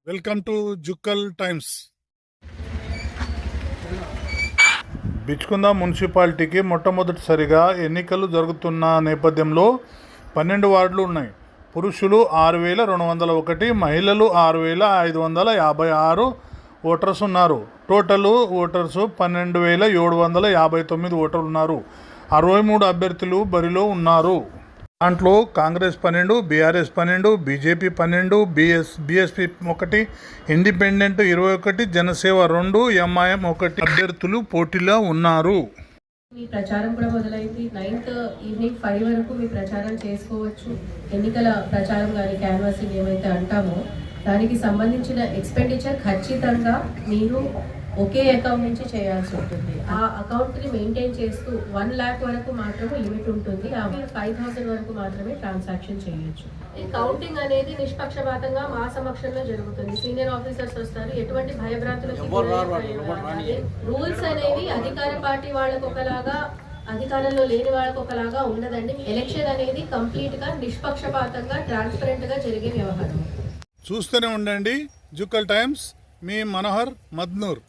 Welcome to Jukkal times. Bichkunda మున్సిపాలిటీకి మొట్టమొదటిసారిగా ఎన్నికలు జరుగుతున్న నేపథ్యంలో 12 వార్డులు ఉన్నాయి. పురుషులు 6,201, మహిళలు 6,556 ఓటర్స్ ఉన్నారు. టోటల్ ఓటర్స్ 12,759 ఓటర్లు ఉన్నారు. 63 అభ్యర్థులు బరిలో ఉన్నారు. దాంట్లో Congress 12, BRS 12, BJP 12, BSP 1, independent 21, జనసేవ 2, MIM 1 అభ్యర్థులు పోటీలో ఉన్నారు. మీ ప్రచారం కూడా మొదలైంది. 9th ఈవినింగ్ 5 వరకు మీ ప్రచారం చేసుకోవచ్చు. ఎన్నికల ప్రచారం కానీ క్యాన్వాసింగ్ ఏమైతే అంటామో దానికి సంబంధించిన ఎక్స్పెండిచర్ ఖచ్చితంగా మీరు ఒకే అకౌంట్ నుంచి చేయాల్సి ఉంటుంది. ఆ అకౌంట్ని మెయింటైన్ చేస్తూ 1 lakh వరకు మాత్రమే లిమిట్ ఉంటుంది. 5,000 వరకు మాత్రమే ట్రాన్సాక్షన్ చేయొచ్చు. ఈ కౌంటింగ్ అనేది నిష్పక్షపాతంగా మా సమక్షంలో జరుగుతుంది. సీనియర్ ఆఫీసర్స్ వస్తారు. ఎటువంటి భయభ్రాంతులకు రూల్స్ అనేవి అధికార పార్టీ వాళ్ళకు ఒకలాగా, అధికారంలో లేని వాళ్ళకు ఒకలాగా ఉండదండి. ఎలక్షన్ అనేది కంప్లీట్ గా నిష్పక్షపాతంగా ట్రాన్స్పరెంట్ గా జరిగే వ్యవహారం. చూస్తూనే ఉండండి జుక్కల్ టైమ్స్. మీ మనోహర్ మద్నూర్.